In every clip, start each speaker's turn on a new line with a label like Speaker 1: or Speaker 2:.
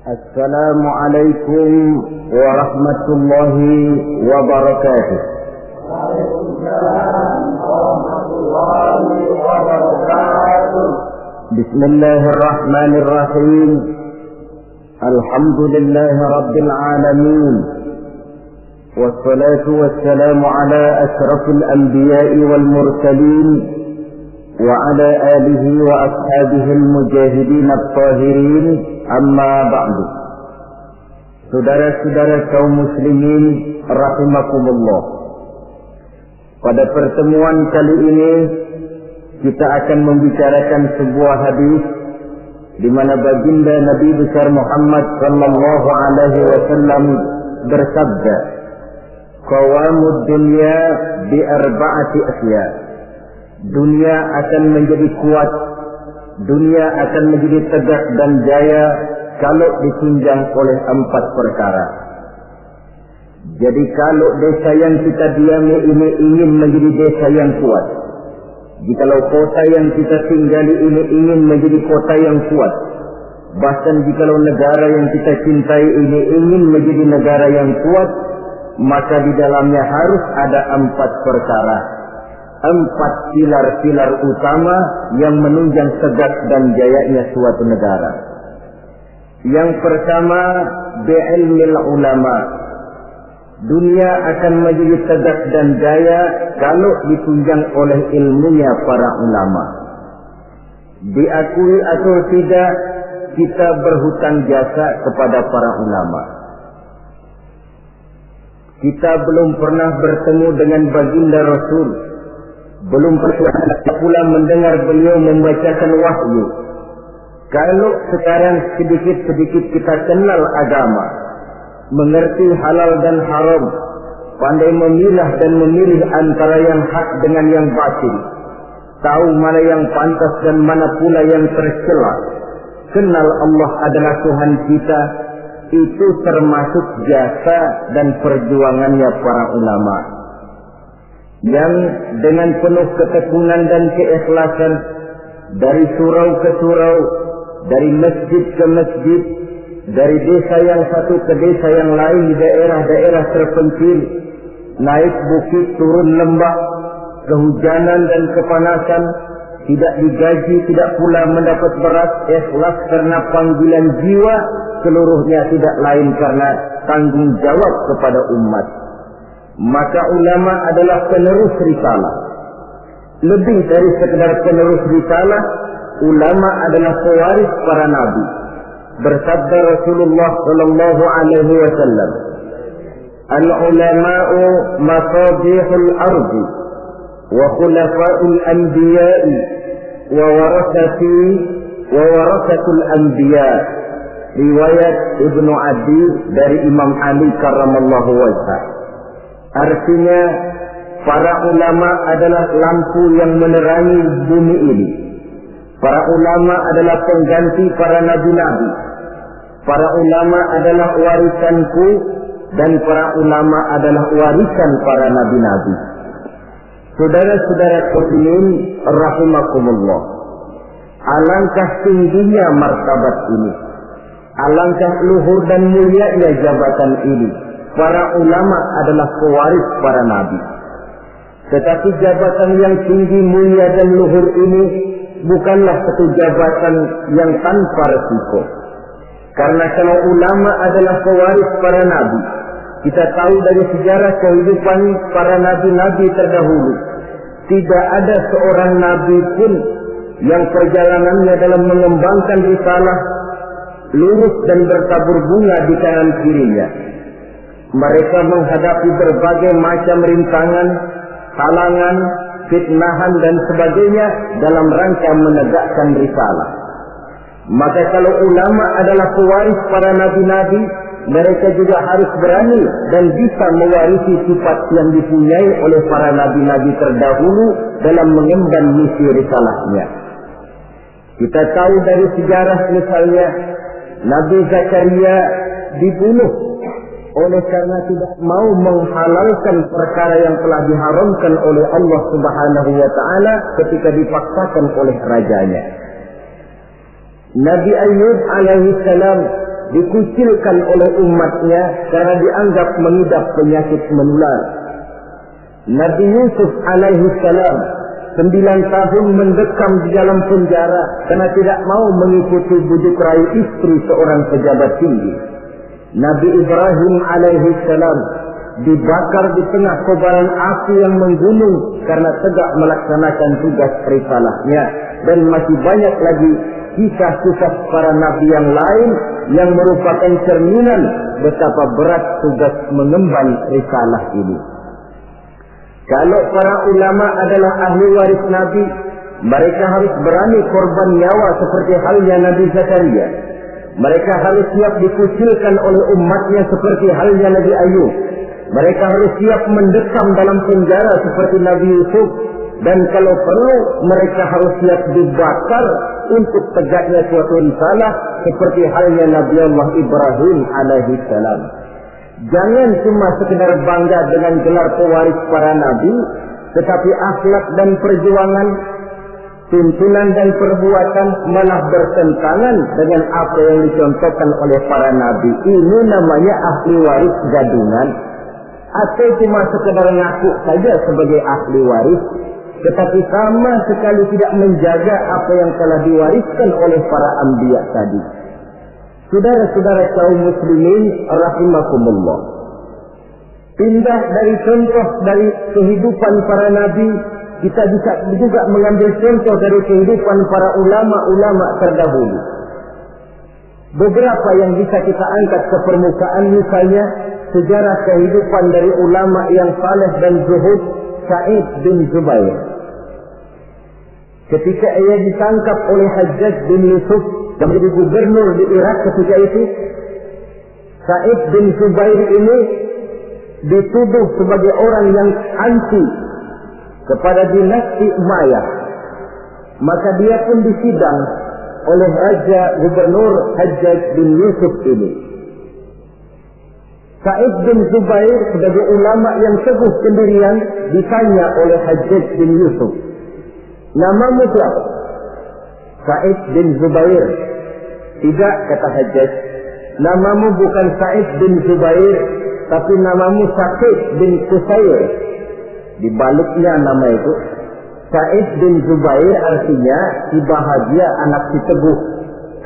Speaker 1: Assalamualaikum warahmatullahi wabarakatuh. Waalaikumsalam warahmatullahi wabarakatuh. Bismillahirrahmanirrahim. Alhamdulillahi rabbil alamin. Wassalatu wassalamu ala asyrafil anbiya'i wal mursalin wa ala alihi wa ashabihi al-mujahidin at-tahirin. Amma ba'du. Saudara-saudara kaum muslimin rahimakumullah. Pada pertemuan kali ini kita akan membicarakan sebuah hadis di mana baginda Nabi besar Muhammad sallallahu alaihi wasallam bersabda, "Qawamud dunya bi arba'ati asya." Dunia akan menjadi kuat, dunia akan menjadi tegak dan jaya kalau ditunjang oleh 4 perkara. Jadi kalau desa yang kita diami ini ingin menjadi desa yang kuat, jikalau kota yang kita tinggali ini ingin menjadi kota yang kuat, bahkan jikalau negara yang kita cintai ini ingin menjadi negara yang kuat, maka di dalamnya harus ada 4 perkara, 4 pilar-pilar utama yang menunjang tegak dan jayanya suatu negara. Yang pertama, bi'ilmil ulama. Dunia akan menjadi tegak dan jaya kalau ditunjang oleh ilmunya para ulama. Diakui atau tidak, kita berhutang jasa kepada para ulama. Kita belum pernah bertemu dengan baginda Rasul, belum pernah pula mendengar beliau membacakan wahyu. Kalau sekarang sedikit-sedikit kita kenal agama, mengerti halal dan haram, pandai memilah dan memilih antara yang hak dengan yang batil, tahu mana yang pantas dan mana pula yang tercela, kenal Allah adalah Tuhan kita, itu termasuk jasa dan perjuangannya para ulama yang dengan penuh ketekunan dan keikhlasan dari surau ke surau, dari masjid ke masjid, dari desa yang satu ke desa yang lain di daerah-daerah terpencil, naik bukit turun lembah, kehujanan dan kepanasan, tidak digaji, tidak pula mendapat beras, ikhlas karena panggilan jiwa, seluruhnya tidak lain karena tanggung jawab kepada umat. Maka ulama adalah penerus risalah. Lebih dari sekedar penerus risalah, ulama adalah pewaris para nabi. Bersabda Rasulullah sallallahu alaihi wasallam, "Al-ulama'u masabihul ardi wa khulafa'ul anbiya'i wa warasatul anbiya." Riwayat Ibnu Adi dari Imam Ali karramallahu wajhah. Artinya, para ulama adalah lampu yang menerangi bumi ini. Para ulama adalah pengganti para nabi-nabi. Para ulama adalah warisanku dan para ulama adalah warisan para nabi-nabi. Saudara-saudara muslimin rahimakumullah. Alangkah tingginya martabat ini. Alangkah luhur dan mulianya jabatan ini. Para ulama adalah pewaris para nabi. Tetapi jabatan yang tinggi, mulia dan luhur ini bukanlah satu jabatan yang tanpa resiko. Karena kalau ulama adalah pewaris para nabi, kita tahu dari sejarah kehidupan para nabi-nabi terdahulu, tidak ada seorang nabi pun yang perjalanannya dalam mengembangkan risalah lurus dan bertabur bunga di kanan kirinya. Mereka menghadapi berbagai macam rintangan, halangan, fitnahan dan sebagainya dalam rangka menegakkan risalah. Maka kalau ulama adalah pewaris para nabi-nabi, mereka juga harus berani dan bisa mewarisi sifat yang dipunyai oleh para nabi-nabi terdahulu dalam mengemban misi risalahnya. Kita tahu dari sejarah misalnya, Nabi Zakaria dibunuh oleh karena tidak mau menghalalkan perkara yang telah diharamkan oleh Allah Subhanahu wa taala ketika dipaksakan oleh rajanya. Nabi Ayub alaihi salam dikucilkan oleh umatnya karena dianggap mengidap penyakit menular. Nabi Yusuf alaihi salam 9 tahun mendekam di dalam penjara karena tidak mau mengikuti bujuk rayu istri seorang pejabat tinggi. Nabi Ibrahim alaihi salam dibakar di tengah kobaran api yang menggunung karena tegak melaksanakan tugas risalahnya. Dan masih banyak lagi kisah-kisah para nabi yang lain yang merupakan cerminan betapa berat tugas mengemban risalah ini. Kalau para ulama adalah ahli waris Nabi, mereka harus berani korban nyawa seperti halnya Nabi Zakaria. Mereka harus siap dikucilkan oleh umatnya seperti halnya Nabi Ayub. Mereka harus siap mendekam dalam penjara seperti Nabi Yusuf. Dan kalau perlu, mereka harus siap dibakar untuk tegaknya suatu risalah seperti halnya Nabi Allah Ibrahim alaihi salam. Jangan cuma sekedar bangga dengan gelar pewaris para nabi, tetapi akhlak dan perjuangan, tuntunan dan perbuatan malah bertentangan dengan apa yang dicontohkan oleh para nabi. Ini namanya ahli waris gadungan. Atau cuma sekedar ngaku saja sebagai ahli waris, tetapi sama sekali tidak menjaga apa yang telah diwariskan oleh para anbiya tadi. Saudara-saudara kaum muslimin rahimakumullah, pindah dari contoh dari kehidupan para nabi, kita bisa juga mengambil contoh dari kehidupan para ulama-ulama terdahulu. Beberapa yang bisa kita angkat ke permukaan, misalnya sejarah kehidupan dari ulama yang saleh dan zuhud, Sa'id bin Zubair. Ketika ia ditangkap oleh Hajjaj bin Yusuf yang menjadi gubernur di Irak ketika itu, Sa'id bin Zubair ini dituduh sebagai orang yang anti kepada dinasti Umayyah. Maka dia pun disidang oleh Raja Gubernur Hajjaj bin Yusuf ini. Sa'id bin Zubair sebagai ulama yang teguh pendirian ditanya oleh Hajjaj bin Yusuf, "Namamu siapa?" "Sa'id bin Zubair." "Tidak," kata Hajjaj, "namamu bukan Sa'id bin Zubair, tapi namamu Sa'id bin Qusair." Dibaliknya nama itu, Sa'id bin Zubair artinya si bahagia, anak si teguh.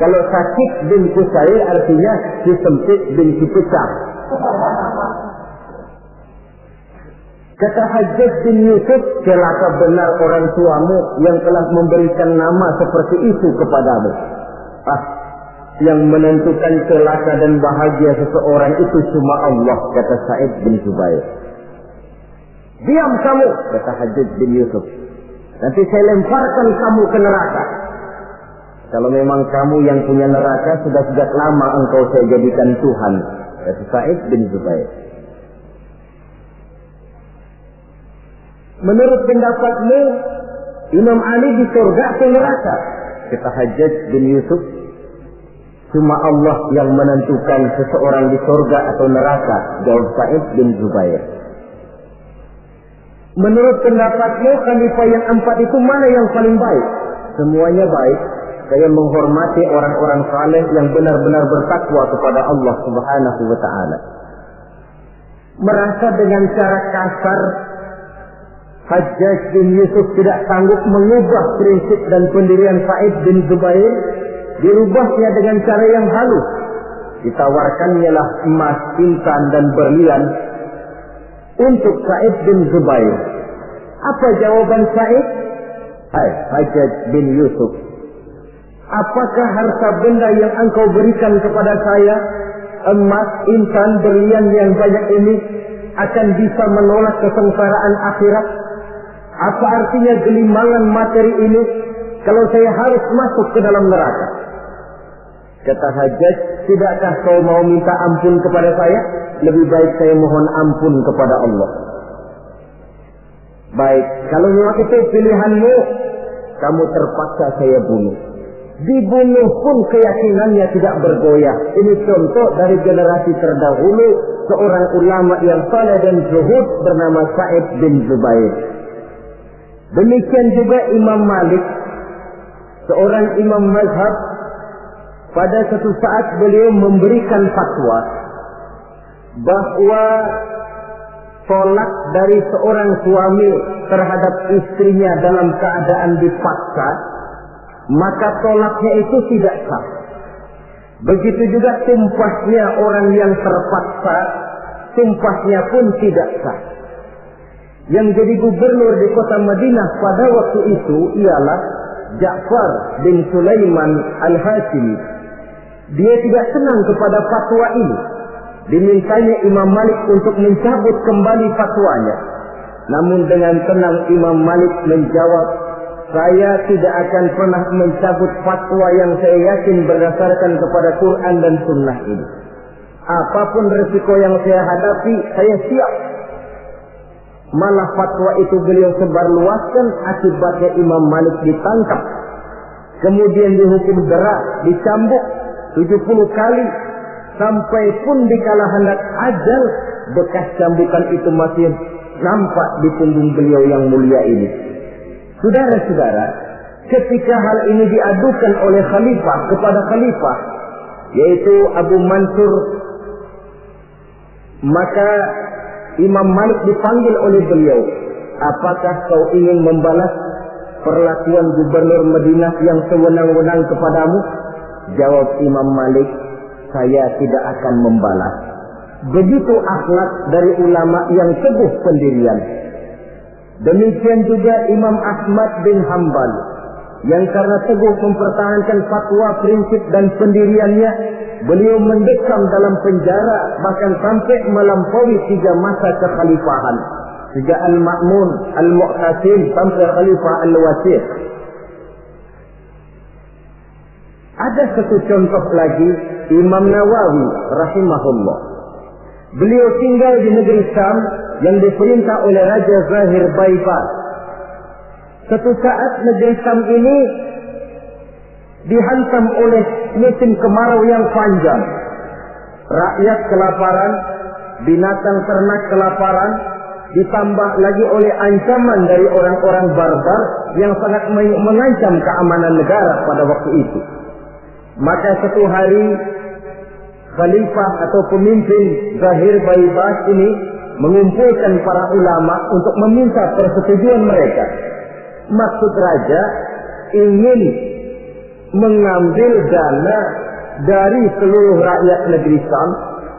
Speaker 1: Kalau Sa'id bin Qusair artinya si sempit bin si pecah. Kata Hajjaj bin Yusuf, "Celaka benar orang tuamu yang telah memberikan nama seperti itu kepadamu." Yang menentukan celaka dan bahagia seseorang itu cuma Allah, kata Sa'id bin Zubair. "Diam kamu," kata Hajjaj bin Yusuf. "Nanti saya lemparkan kamu ke neraka." "Kalau memang kamu yang punya neraka, sudah sejak lama engkau saya jadikan Tuhan," kata Sa'id bin Zubair. "Menurut pendapatmu, Imam Ali di surga atau neraka?" kata Hajjaj bin Yusuf. "Cuma Allah yang menentukan seseorang di surga atau neraka," jawab Sa'id bin Zubair. "Menurut pendapatmu, khalifah yang 4 itu mana yang paling baik?" "Semuanya baik. Saya menghormati orang-orang saleh yang benar-benar bertakwa kepada Allah Subhanahu wa ta'ala." Merasa dengan cara kasar, Hajjaj bin Yusuf tidak sanggup mengubah prinsip dan pendirian Sa'id bin Zubair. Dirubahnya dengan cara yang halus. Ditawarkannya lah emas, intan dan berlian untuk Sa'id bin Zubair. Apa jawaban Sa'id? "Hai Hajjaj bin Yusuf, apakah harta benda yang engkau berikan kepada saya, emas, intan, berlian yang banyak ini, akan bisa menolak kesengsaraan akhirat? Apa artinya gelimangan materi ini kalau saya harus masuk ke dalam neraka?" Kata Hajjaj, "Tidakkah kau mau minta ampun kepada saya? Lebih baik saya mohon ampun kepada Allah." "Baik, kalau memang itu pilihanmu, kamu terpaksa saya bunuh." Dibunuh pun keyakinannya tidak bergoyah. Ini contoh dari generasi terdahulu, seorang ulama yang saleh dan zuhud bernama Sa'id bin Zubair. Demikian juga Imam Malik, seorang imam mazhab pada suatu saat beliau memberikan fatwa bahwa tolak dari seorang suami terhadap istrinya dalam keadaan dipaksa, maka tolaknya itu tidak sah. Begitu juga sumpahnya orang yang terpaksa, sumpahnya pun tidak sah. Yang jadi gubernur di kota Madinah pada waktu itu ialah Ja'far bin Sulaiman Al-Hashimi. Dia tidak senang kepada fatwa ini. Dimintanya Imam Malik untuk mencabut kembali fatwanya. Namun dengan tenang Imam Malik menjawab, saya tidak akan pernah mencabut fatwa yang saya yakin berdasarkan kepada Quran dan Sunnah ini. Apapun resiko yang saya hadapi, saya siap. Malah fatwa itu beliau sebarluaskan, akibatnya Imam Malik ditangkap. Kemudian dihukum berat, dicambuk 70 kali. Sampai pun dikala hendak ajal, bekas cambukan itu masih nampak di punggung beliau yang mulia ini. Saudara-saudara, ketika hal ini diadukan oleh khalifah kepada khalifah, yaitu Abu Mansur, maka Imam Malik dipanggil oleh beliau. Apakah kau ingin membalas perlakuan gubernur Madinah yang sewenang-wenang kepadamu? Jawab Imam Malik, saya tidak akan membalas. Begitu akhlak dari ulama yang teguh pendirian. Demikian juga Imam Ahmad bin Hanbal, yang karena teguh mempertahankan fatwa, prinsip dan pendiriannya, beliau mendekam dalam penjara bahkan sampai melampaui 3 masa kekhalifahan. Sejak Al-Ma'mun, Al-Mu'tasim sampai Khalifah Al-Wasiq. Ada satu contoh lagi, Imam Nawawi rahimahullah. Beliau tinggal di negeri Syam yang diperintah oleh Raja Zahir Baibas. Suatu saat negeri Syam ini dihantam oleh musim kemarau yang panjang. Rakyat kelaparan, binatang ternak kelaparan, ditambah lagi oleh ancaman dari orang-orang barbar yang sangat mengancam keamanan negara pada waktu itu. Maka satu hari khalifah atau pemimpin Zahir Baibas ini mengumpulkan para ulama untuk meminta persetujuan mereka. Maksud raja ingin mengambil dana dari seluruh rakyat negeri Syam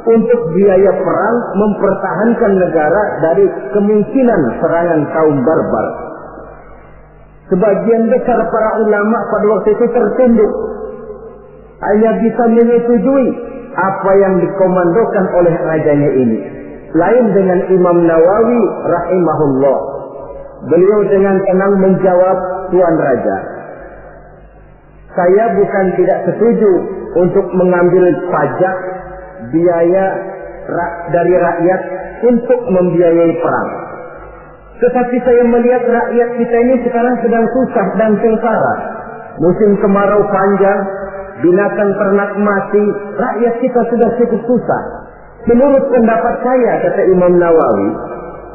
Speaker 1: untuk biaya perang mempertahankan negara dari kemungkinan serangan kaum barbar. Sebagian besar para ulama pada waktu itu tertunduk, hanya bisa menyetujui apa yang dikomandokan oleh rajanya ini. Lain dengan Imam Nawawi rahimahullah. Beliau dengan tenang menjawab, Tuan Raja, saya bukan tidak setuju untuk mengambil pajak biaya dari rakyat untuk membiayai perang. Tetapi saya melihat rakyat kita ini sekarang sedang susah dan sengsara. Musim kemarau panjang, binatang ternak mati, rakyat kita sudah cukup susah. Menurut pendapat saya, kata Imam Nawawi,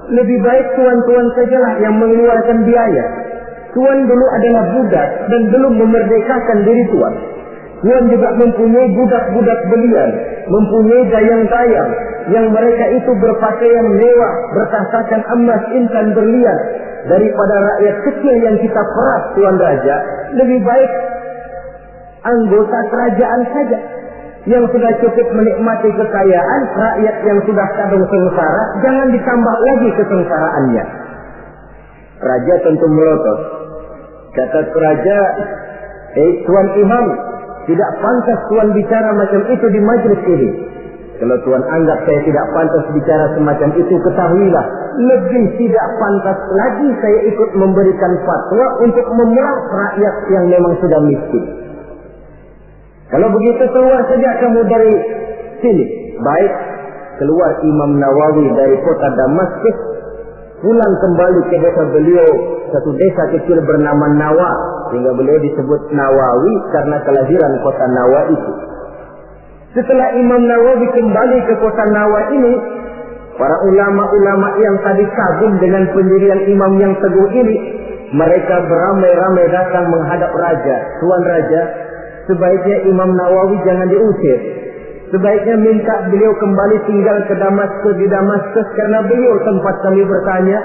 Speaker 1: lebih baik tuan-tuan sajalah yang mengeluarkan biaya. Tuan dulu adalah budak dan belum memerdekakan diri tuan. Tuan juga mempunyai budak-budak belian, mempunyai dayang-dayang yang mereka itu berpakaian mewah, bertasakan emas, intan, berlian. Daripada rakyat kecil yang kita peras, Tuan Raja, lebih baik anggota kerajaan saja yang sudah cukup menikmati kekayaan. Rakyat yang sudah kadung sengsara, jangan ditambah lagi kesengsaraannya. Raja tentu melotot. Kata raja, Tuan Imam, tidak pantas Tuan bicara macam itu di majelis ini. Kalau Tuan anggap saya tidak pantas bicara semacam itu, ketahuilah, lebih tidak pantas lagi saya ikut memberikan fatwa untuk memeras rakyat yang memang sudah miskin. Kalau begitu keluar saja kamu dari sini. Baik, keluar Imam Nawawi dari kota Damaskus, pulang kembali ke desa beliau, satu desa kecil bernama Nawa, sehingga beliau disebut Nawawi karena kelahiran kota Nawa itu. Setelah Imam Nawawi kembali ke kota Nawa ini, para ulama-ulama yang tadi kagum dengan pendirian imam yang teguh ini, mereka beramai-ramai datang menghadap raja. Tuan Raja, sebaiknya Imam Nawawi jangan diusir. Sebaiknya minta beliau kembali tinggal ke Damaskus, di Damaskus, karena beliau tempat kami bertanya,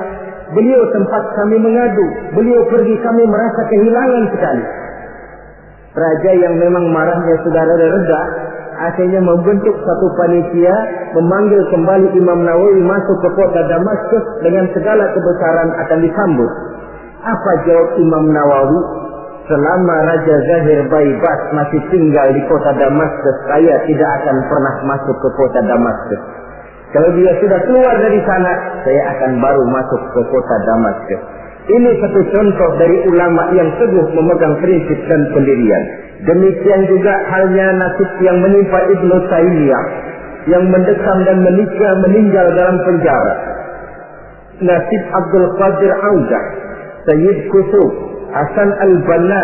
Speaker 1: beliau tempat kami mengadu, beliau pergi kami merasa kehilangan sekali. Raja yang memang marahnya sudah reda-reda, akhirnya membentuk satu panitia, memanggil kembali Imam Nawawi masuk ke kota Damaskus dengan segala kebesaran akan disambut. Apa jawab Imam Nawawi? Selama Raja Zahir Baibas masih tinggal di kota Damaskus, saya tidak akan pernah masuk ke kota Damaskus. Kalau dia sudah keluar dari sana, saya akan baru masuk ke kota Damaskus. Ini satu contoh dari ulama yang teguh memegang prinsip dan pendirian. Demikian juga halnya nasib yang menimpa Ibnu Taimiyah, yang mendekam dan meninggal dalam penjara. Nasib Abdul Qadir Audah, Sayyid Qutb, Hasan al-Banna,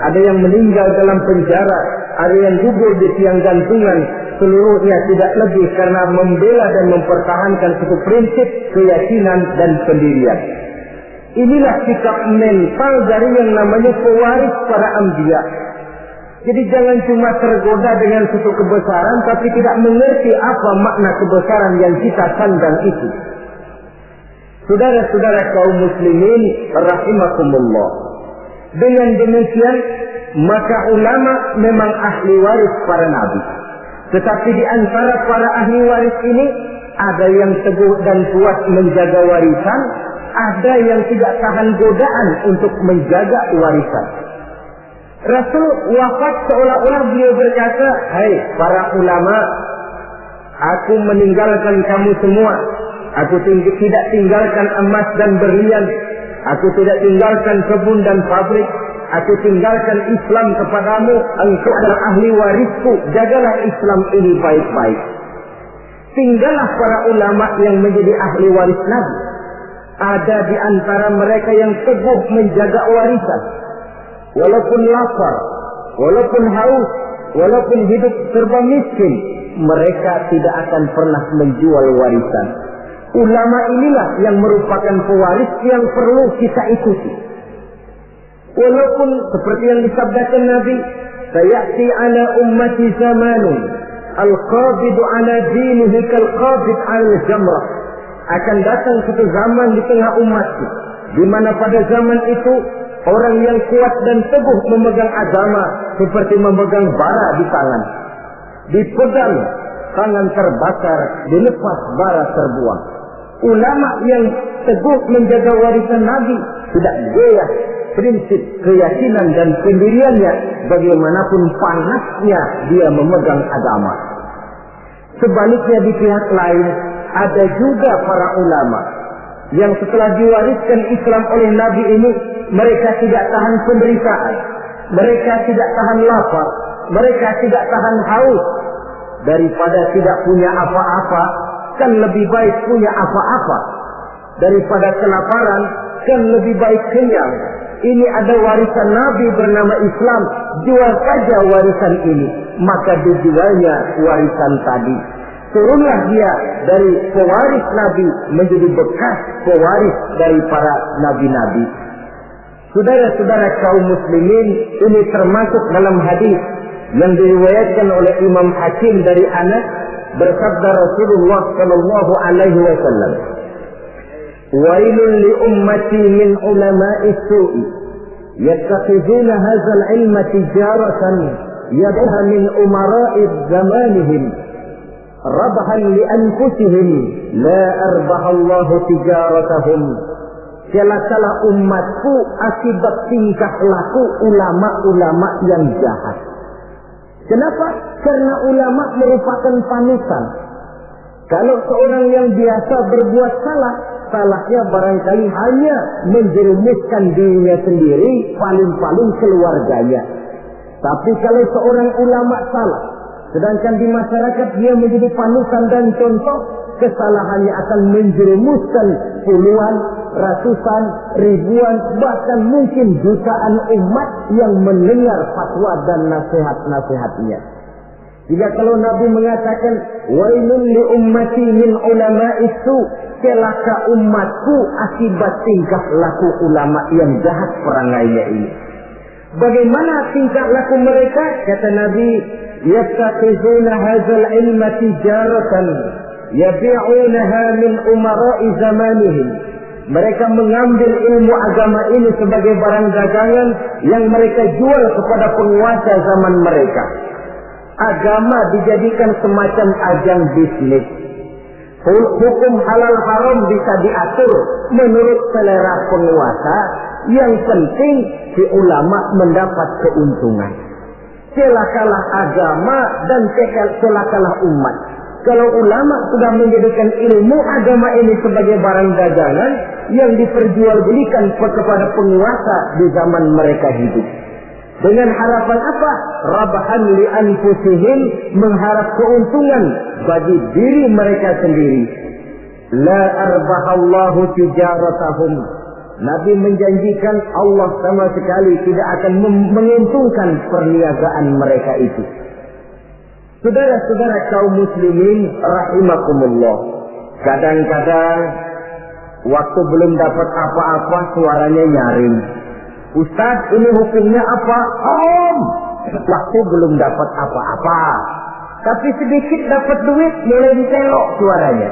Speaker 1: ada yang meninggal dalam penjara, ada yang gugur di tiang gantungan, seluruhnya tidak lebih karena membela dan mempertahankan suatu prinsip, keyakinan dan pendirian. Inilah sikap mental dari yang namanya pewaris para anbiya. Jadi jangan cuma tergoda dengan suatu kebesaran tapi tidak mengerti apa makna kebesaran yang kita sandang itu. Saudara-saudara kaum muslimin rahimakumullah. Dengan demikian maka ulama memang ahli waris para nabi. Tetapi di antara para ahli waris ini ada yang teguh dan kuat menjaga warisan, ada yang tidak tahan godaan untuk menjaga warisan. Rasul wafat seolah-olah beliau berkata, "Hai para ulama, aku meninggalkan kamu semua. Aku tidak tinggalkan emas dan berlian. Aku tidak tinggalkan kebun dan pabrik. Aku tinggalkan Islam kepadamu. Engkau adalah ahli warisku. Jagalah Islam ini baik-baik." Tinggallah para ulama yang menjadi ahli waris Nabi. Ada di antara mereka yang teguh menjaga warisan. Walaupun lapar, walaupun haus, walaupun hidup serba miskin, mereka tidak akan pernah menjual warisan. Ulama inilah yang merupakan pewaris yang perlu kita ikuti. Walaupun seperti yang disabdakan Nabi, "Sayati ala ummati zamanun, al-qabidu ala dinihi kal-qabid ala jamrah." Akan datang satu zaman di tengah umatku, di mana pada zaman itu orang yang kuat dan teguh memegang agama seperti memegang bara di tangan. Dipegang, tangan terbakar, dilepas bara terbuang. Ulama yang teguh menjaga warisan Nabi tidak goyah prinsip, keyakinan dan pendiriannya bagaimanapun panasnya dia memegang agama. Sebaliknya di pihak lain ada juga para ulama yang setelah diwariskan Islam oleh Nabi ini, mereka tidak tahan penderitaan, mereka tidak tahan lapar, mereka tidak tahan haus. Daripada tidak punya apa-apa, kan lebih baik punya apa-apa. Daripada kelaparan, kan lebih baik kenyang. Ini ada warisan Nabi bernama Islam, jual saja warisan ini. Maka dijualnya warisan tadi. Turunlah dia dari pewaris Nabi menjadi bekas pewaris dari para nabi-nabi. Saudara-saudara kaum muslimin, ini termasuk dalam hadis yang diriwayatkan oleh Imam Hakim dari Anas, bersabda Rasulullah sallallahu alaihi wasallam, "Wailun li ummati min ulama'is su'i yattakhizuna hadzal ilma tijaratan yadha min umara'i zamanihim rabhan li anfusihim la arbahallahu tijaratahum." Celakalah umatku akibat tingkah laku ulama-ulama yang jahat. Kenapa? Karena ulama merupakan panutan. Kalau seorang yang biasa berbuat salah, salahnya barangkali hanya menjerumuskan dirinya sendiri, paling-paling keluarganya. Tapi kalau seorang ulama salah, sedangkan di masyarakat dia menjadi panutan dan contoh, kesalahannya akan menjerumuskan puluhan, ratusan, ribuan, bahkan mungkin jutaan umat yang mendengar fatwa dan nasihat-nasihatnya. Jika kalau Nabi mengatakan, "Wailun li ummati min ulama'is su", celaka umatku akibat tingkah laku ulama yang jahat perangainya ini. Bagaimana tingkah laku mereka? Kata Nabi, yattaqizuna hadzal ilma tijaratan yabi'unaha min umara'i zamanihim. Mereka mengambil ilmu agama ini sebagai barang dagangan yang mereka jual kepada penguasa zaman mereka. Agama dijadikan semacam ajang bisnis. Hukum halal haram bisa diatur menurut selera penguasa. Yang penting si ulama mendapat keuntungan. Celakalah agama dan celakalah umat. Kalau ulama sudah menjadikan ilmu agama ini sebagai barang dagangan yang diperjualbelikan kepada penguasa di zaman mereka hidup. Dengan harapan apa? Rabahan li anfusihim, mengharap keuntungan bagi diri mereka sendiri. La arbahallahu tijaratahum. Nabi menjanjikan Allah sama sekali tidak akan menguntungkan perniagaan mereka itu. Saudara-saudara kaum muslimin rahimakumullah. Kadang-kadang waktu belum dapat apa-apa suaranya nyaring. Ustaz, ini hukumnya apa? Waktu belum dapat apa-apa. Tapi sedikit dapat duit mulai ditelok suaranya.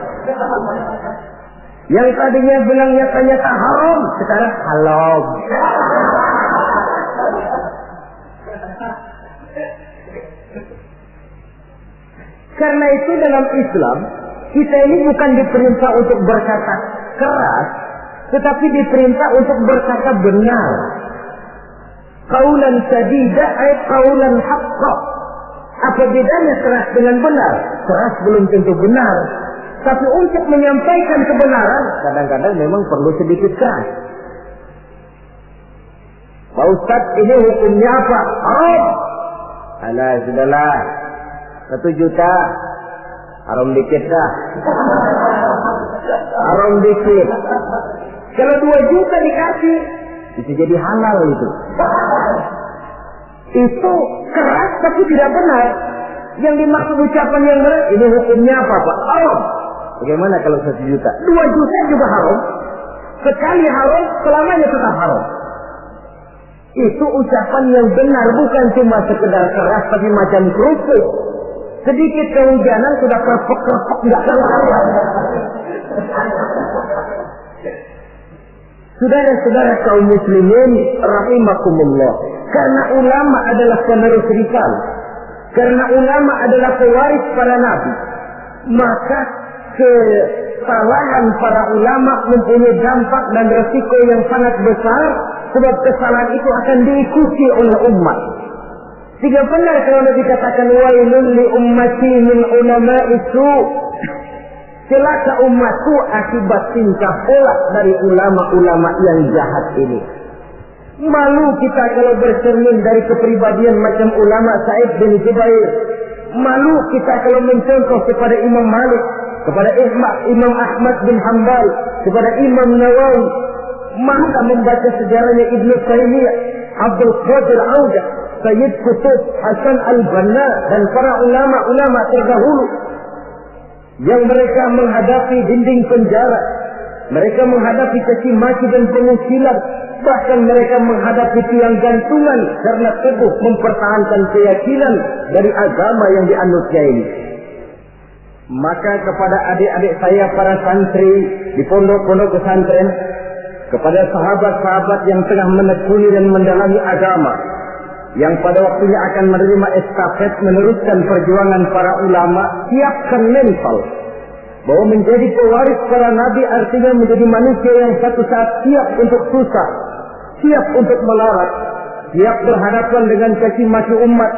Speaker 1: Yang tadinya bilang nyata-nyata haram, sekarang halal. Karena itu dalam Islam, kita ini bukan diperintah untuk berkata keras, tetapi diperintah untuk berkata benar. Qaulan sadida ay qaulan haqqa. Apa bedanya keras dengan benar? Keras belum tentu benar. Tapi untuk menyampaikan kebenaran, kadang-kadang memang perlu sedikit keras. Pak Ustaz, ini hukumnya apa? Haram. Alah, sudahlah. 1 juta. Haram dikit dah. Haram dikit. Kalau 2 juta dikasih, bisa jadi halal itu. Itu keras tapi tidak benar. Yang dimaksud ucapan yang benar, ini hukumnya apa Pak? Haram. Bagaimana kalau 1 juta? 2 juta juga haram. Sekali haram, selamanya tetap haram. Itu ucapan yang benar, bukan cuma sekedar keras tapi macam kerupuk. Sedikit kehujanan sudah kerpek-kerpek nggak keluar. Saudara-saudara kaum muslimin rahimakumullah. Karena ulama adalah penerus risalah. Karena ulama adalah pewaris para nabi. Maka kesalahan para ulama mempunyai dampak dan resiko yang sangat besar. Sebab kesalahan itu akan diikuti oleh umat. Tidak benar kalau dikatakan wailun li ummati min ulama'i su. Celaka umatku akibat tingkah pola dari ulama-ulama yang jahat ini. Malu kita kalau bercermin dari kepribadian macam ulama Sa'id bin Jubair. Malu kita kalau mencontoh kepada Imam Malik, kepada Imam Ahmad bin Hanbal, kepada Imam Nawawi. Maka membaca sejarahnya Ibnu Taimiyah, Abdul Qadir Audah, Sayyid Qutb, Hasan al-Banna dan para ulama-ulama terdahulu yang mereka menghadapi dinding penjara, mereka menghadapi caci maki dan pengusilan, bahkan mereka menghadapi tiang gantungan karena teguh mempertahankan keyakinan dari agama yang dianutnya ini. Maka kepada adik-adik saya para santri di pondok-pondok pesantren, kepada sahabat-sahabat yang tengah menekuni dan mendalami agama, yang pada waktunya akan menerima estafet meneruskan perjuangan para ulama, siapkan mental bahwa menjadi pewaris para nabi artinya menjadi manusia yang satu saat siap untuk susah, siap untuk melarat, siap berhadapan dengan caci maki umat,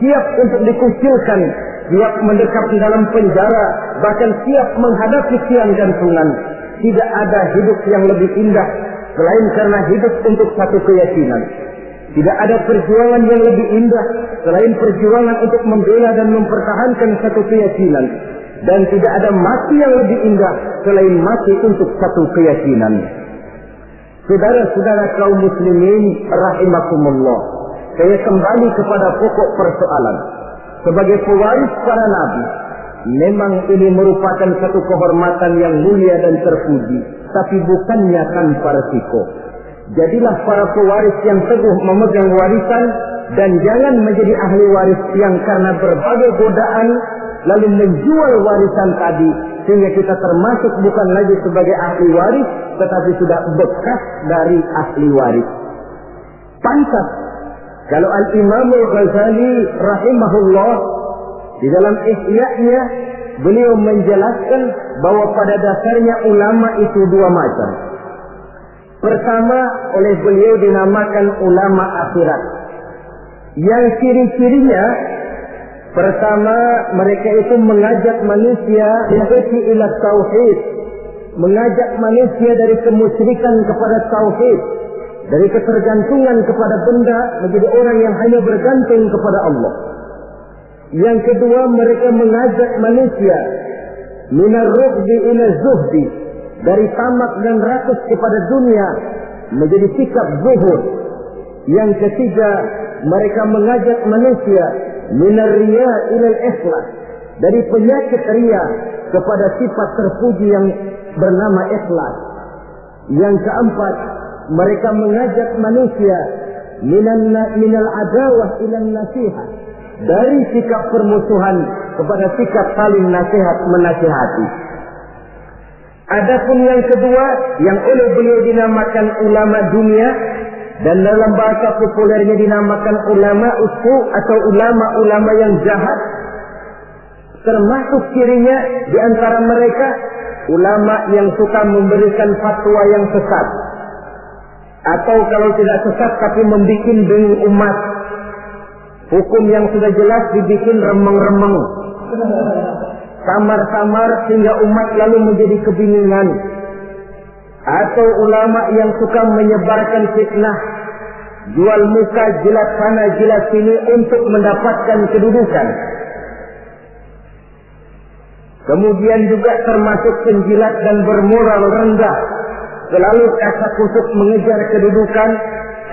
Speaker 1: siap untuk dikucilkan, siap mendekap di dalam penjara, bahkan siap menghadapi tiang gantungan. Tidak ada hidup yang lebih indah selain karena hidup untuk satu keyakinan. Tidak ada perjuangan yang lebih indah selain perjuangan untuk membela dan mempertahankan satu keyakinan. Dan tidak ada mati yang lebih indah selain mati untuk satu keyakinan. Saudara-saudara kaum muslimin rahimakumullah. Saya kembali kepada pokok persoalan. Sebagai pewaris para nabi, memang ini merupakan satu kehormatan yang mulia dan terpuji, tapi bukannya tanpa resiko. Jadilah para pewaris yang teguh memegang warisan dan jangan menjadi ahli waris yang karena berbagai godaan lalu menjual warisan tadi sehingga kita termasuk bukan lagi sebagai ahli waris tetapi sudah bekas dari ahli waris. Pantas kalau Al-Imam Al-Ghazali rahimahullah di dalam Ihya-nya beliau menjelaskan bahwa pada dasarnya ulama itu dua macam. Pertama, oleh beliau dinamakan ulama akhirat. Yang ciri-cirinya, pertama, mereka itu mengajak manusia ila tauhid, mengajak manusia dari kemusyrikan kepada tauhid, dari ketergantungan kepada benda menjadi orang yang hanya bergantung kepada Allah. Yang kedua, mereka mengajak manusia minar ruhdi ila zuhdi, dari tamak dan rakus kepada dunia menjadi sikap zuhud. Yang ketiga, mereka mengajak manusia minar riya ila ikhlas, dari penyakit riya kepada sifat terpuji yang bernama ikhlas. Yang keempat, mereka mengajak manusia minal adawah ila nasihat, dari sikap permusuhan kepada sikap saling nasihat menasihati. Adapun yang kedua yang oleh beliau dinamakan ulama dunia dan dalam bahasa populernya dinamakan ulama usu atau ulama-ulama yang jahat, termasuk cirinya di antara mereka ulama yang suka memberikan fatwa yang sesat, atau kalau tidak sesat tapi membuat bingung umat. Hukum yang sudah jelas dibikin remeng-remeng, samar-samar sehingga umat lalu menjadi kebingungan. Atau ulama yang suka menyebarkan fitnah, jual muka, jilat sana, jilat sini untuk mendapatkan kedudukan. Kemudian juga termasuk penjilat dan bermoral rendah, selalu kasak kusuk mengejar kedudukan.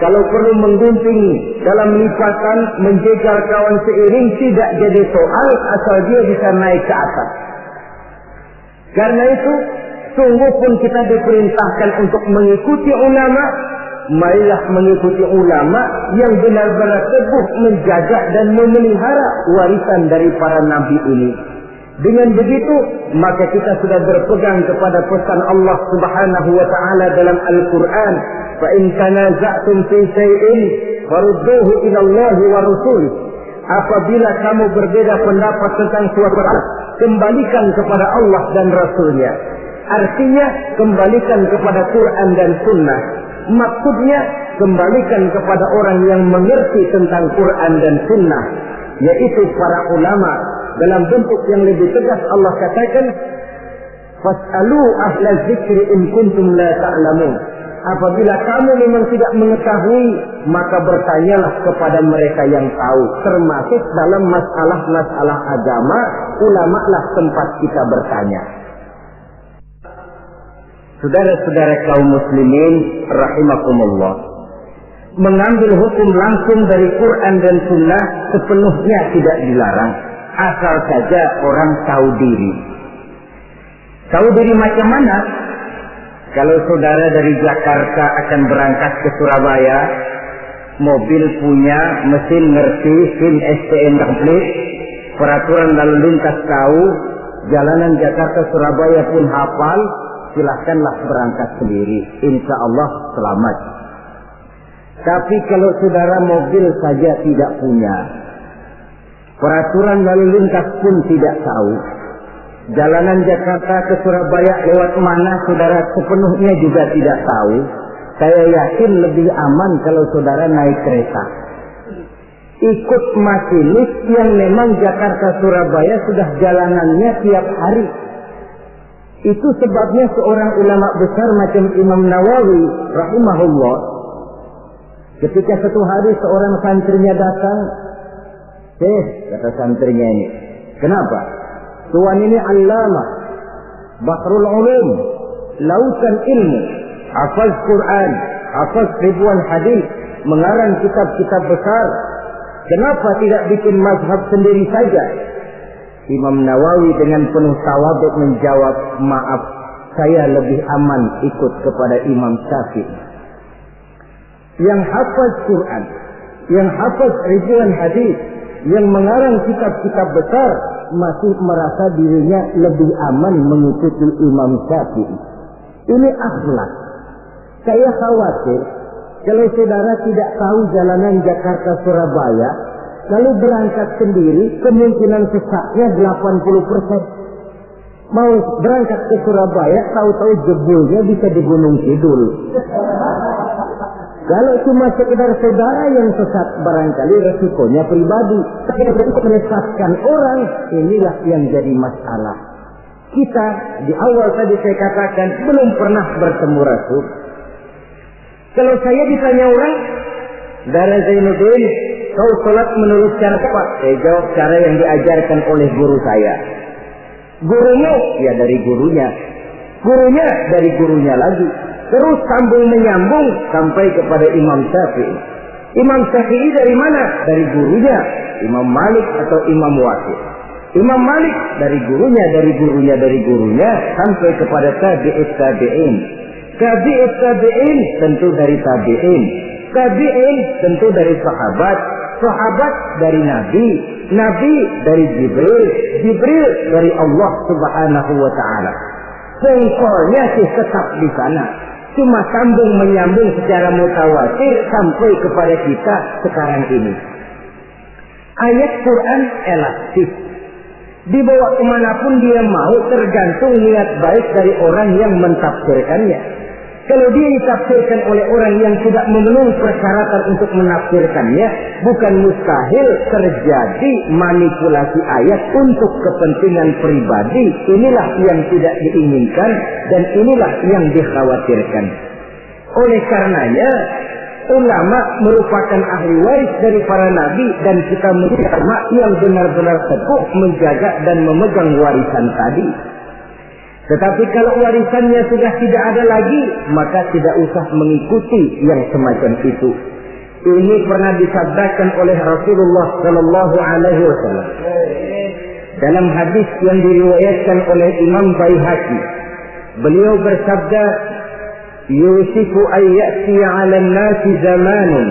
Speaker 1: Kalau perlu menggunting dalam lipatan, menjegal kawan seiring, tidak jadi soal asal dia bisa naik ke atas. Karena itu, sungguh pun kita diperintahkan untuk mengikuti ulama. Marilah mengikuti ulama yang benar-benar teguh menjaga dan memelihara warisan dari para nabi ini. Dengan begitu, maka kita sudah berpegang kepada pesan Allah Subhanahu wa taala dalam Al-Qur'an, "Fa in tanaza'tum fi shay'in farudduhu ila Allah wa rasulih." Apabila kamu berbeda pendapat tentang suatu perkara, kembalikan kepada Allah dan Rasulnya. Artinya, kembalikan kepada Quran dan Sunnah. Maksudnya, kembalikan kepada orang yang mengerti tentang Quran dan Sunnah, yaitu para ulama. Dalam bentuk yang lebih tegas Allah katakan, "Fas'alu ahla dzikri in kuntum la ta'lamun." Apabila kamu memang tidak mengetahui, maka bertanyalah kepada mereka yang tahu. Termasuk dalam masalah-masalah agama, ulama lah tempat kita bertanya. Saudara-saudara kaum muslimin rahimakumullah, mengambil hukum langsung dari Quran dan Sunnah sepenuhnya tidak dilarang, asal saja orang tahu diri. Tahu diri macam mana? Kalau saudara dari Jakarta akan berangkat ke Surabaya, mobil punya, mesin ngerti, SIM STN komplit, peraturan lalu lintas tahu, jalanan Jakarta Surabaya pun hafal, silahkanlah berangkat sendiri, insya Allah selamat. Tapi kalau saudara mobil saja tidak punya, peraturan lalu lintas pun tidak tahu, jalanan Jakarta ke Surabaya lewat mana saudara sepenuhnya juga tidak tahu, saya yakin lebih aman kalau saudara naik kereta. Ikut masinis yang memang Jakarta Surabaya sudah jalanannya tiap hari. Itu sebabnya seorang ulama besar macam Imam Nawawi rahimahullah, ketika satu hari seorang santrinya datang, kata santrinya ini, kenapa? Tuan ini allamah, bahrul ulum, lautan ilmu, hafaz Quran, hafaz ribuan hadis, mengarang kitab-kitab besar. Kenapa tidak bikin mazhab sendiri saja? Imam Nawawi dengan penuh tawadhu menjawab, maaf, saya lebih aman ikut kepada Imam Syafi'i. yang hafaz Quran, yang hafaz ribuan hadis, yang mengarang kitab-kitab besar, masih merasa dirinya lebih aman mengikuti Imam Syafi'i. Ini akhlak. Saya khawatir kalau saudara tidak tahu jalanan Jakarta Surabaya, lalu berangkat sendiri, kemungkinan sesaknya 80%. Mau berangkat ke Surabaya, tahu-tahu jebulnya bisa di Gunung Kidul. Kalau cuma sekedar saudara yang sesat, barangkali resikonya pribadi. Tapi untuk menyesatkan orang, inilah yang jadi masalah. Kita di awal tadi saya katakan belum pernah bertemu Rasul. Kalau saya ditanya orang, Dara Zainuddin, kau sholat menurut cara apa? Saya jawab cara yang diajarkan oleh guru saya. Gurunya, ya dari gurunya. Gurunya dari gurunya lagi. Terus sambung menyambung sampai kepada Imam Syafi'i. Imam Syafi'i dari mana? Dari gurunya. Imam Malik atau Imam Waqi'. Imam Malik dari gurunya, dari gurunya, dari gurunya sampai kepada tabi'ut tabi'in. Tabi'ut tabi'in tentu dari tabi'in. Tabi'in tentu dari sahabat. Sahabat dari Nabi. Nabi dari Jibril. Jibril dari Allah Subhanahu wa ta'ala. Pengkolnya sih tetap di sana. Cuma sambung menyambung secara mutawatir sampai kepada kita sekarang ini. Ayat Quran elastis. Dibawa kemanapun dia mau, tergantung niat baik dari orang yang mentafsirkannya. Kalau dia ditafsirkan oleh orang yang tidak memenuhi persyaratan untuk menafsirkannya, bukan mustahil terjadi manipulasi ayat untuk kepentingan pribadi. Inilah yang tidak diinginkan dan inilah yang dikhawatirkan. Oleh karenanya, ulama merupakan ahli waris dari para nabi dan kita menjadi ulama yang benar-benar teguh menjaga dan memegang warisan tadi. Tetapi kalau warisannya sudah tidak ada lagi, maka tidak usah mengikuti yang semacam itu. Ini pernah disabdakan oleh Rasulullah Sallallahu Alaihi Wasallam dalam hadis yang diriwayatkan oleh Imam Baihaqi. Beliau bersabda, "Yusifu an ya'tiya 'ala an-nasi zamanun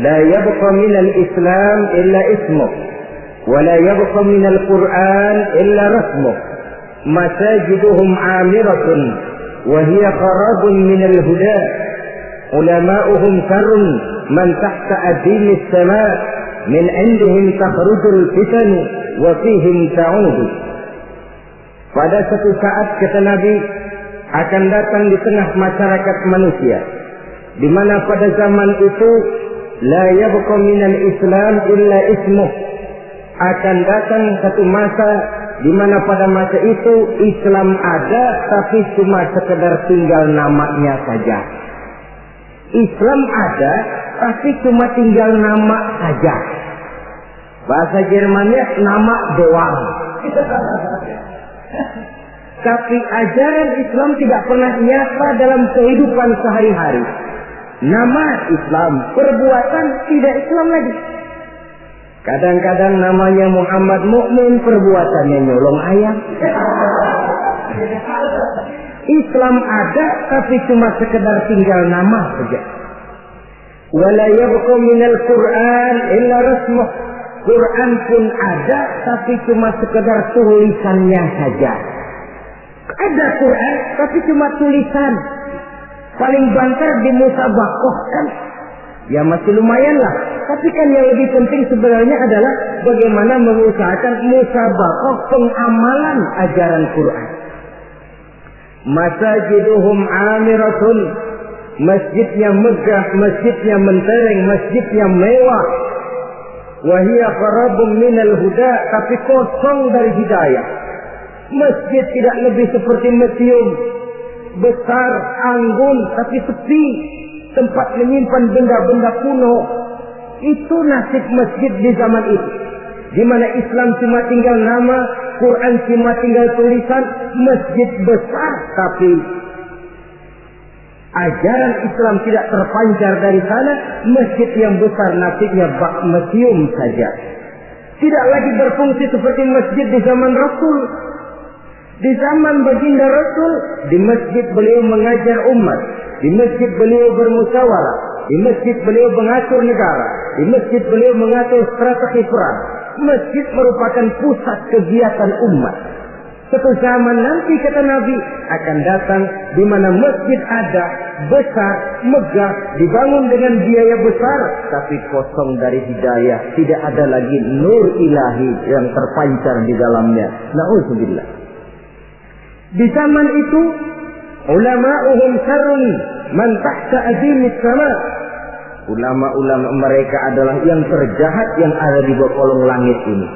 Speaker 1: la yabqa min al-Islam illa ismuh, wa la yabqa min al-Qur'an illa rasmuh. Masajiduhum 'amiratun wa hiya qarabun min al-huda. Ulama'uhum sarrun man tahta adini as-sama' min 'indihim takhrujul fitan wa fihim ta'udu." Pada satu saat kata Nabi, akan datang di tengah masyarakat manusia, di mana pada zaman itu la yabqa minal Islam illa ismuh. Akan datang satu masa di mana pada masa itu Islam ada tapi cuma sekedar tinggal namanya saja. Islam ada tapi cuma tinggal nama saja. Bahasa Jermannya nama doang. Tapi ajaran Islam tidak pernah nyata dalam kehidupan sehari-hari. Nama Islam, perbuatan tidak Islam lagi. Kadang-kadang namanya Muhammad Mukmin, perbuatannya nyolong ayam. Islam ada tapi cuma sekedar tinggal nama saja. Wala yabqa minal Qur'an illa rasmuh. Quran pun ada tapi cuma sekedar tulisannya saja. Ada Quran tapi cuma tulisan. Paling banter di musabaqah kan. Ya masih lumayan lah. Tapi kan yang lebih penting sebenarnya adalah bagaimana mengusahakan musabaqah pengamalan ajaran Quran. Masajiduhum 'amiratun. Masjidnya megah, masjidnya mentereng, masjidnya mewah. Wahia qarabun minal huda, tapi kosong dari hidayah. Masjid tidak lebih seperti museum, besar, anggun, tapi sepi, tempat menyimpan benda-benda kuno. Itu nasib masjid di zaman itu, di mana Islam cuma tinggal nama, Quran cuma tinggal tulisan. Masjid besar, tapi ajaran Islam tidak terpancar dari sana. Masjid yang besar nasibnya bak museum saja. Tidak lagi berfungsi seperti masjid di zaman Rasul. Di zaman baginda Rasul, di masjid beliau mengajar umat, di masjid beliau bermusyawarah, Di masjid beliau mengatur negara. Di masjid beliau mengatur strategi perang. Masjid merupakan pusat kegiatan umat. Suatu zaman nanti kata Nabi akan datang di mana masjid ada, besar, megah, dibangun dengan biaya besar, tapi kosong dari hidayah, tidak ada lagi nur ilahi yang terpancar di dalamnya. Na'udzubillah. Di zaman itu ulama'uhum syarrun man tahta adimis sama. Ulama-ulama mereka adalah yang terjahat yang ada di bawah kolong langit ini.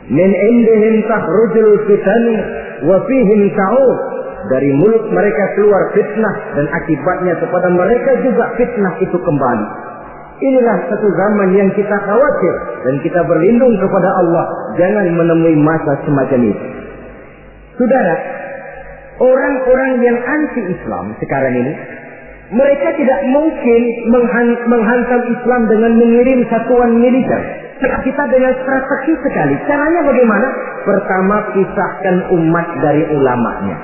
Speaker 1: Min indihim takhrujul fitani wa fihim ta'ud. Dari mulut mereka keluar fitnah dan akibatnya kepada mereka juga fitnah itu kembali. Inilah satu zaman yang kita khawatir dan kita berlindung kepada Allah jangan menemui masa semacam itu. Saudara, orang-orang yang anti-Islam sekarang ini, mereka tidak mungkin menghantam Islam dengan mengirim satuan militer. Kita dengan strategi sekali. Caranya bagaimana? Pertama, pisahkan umat dari ulamanya.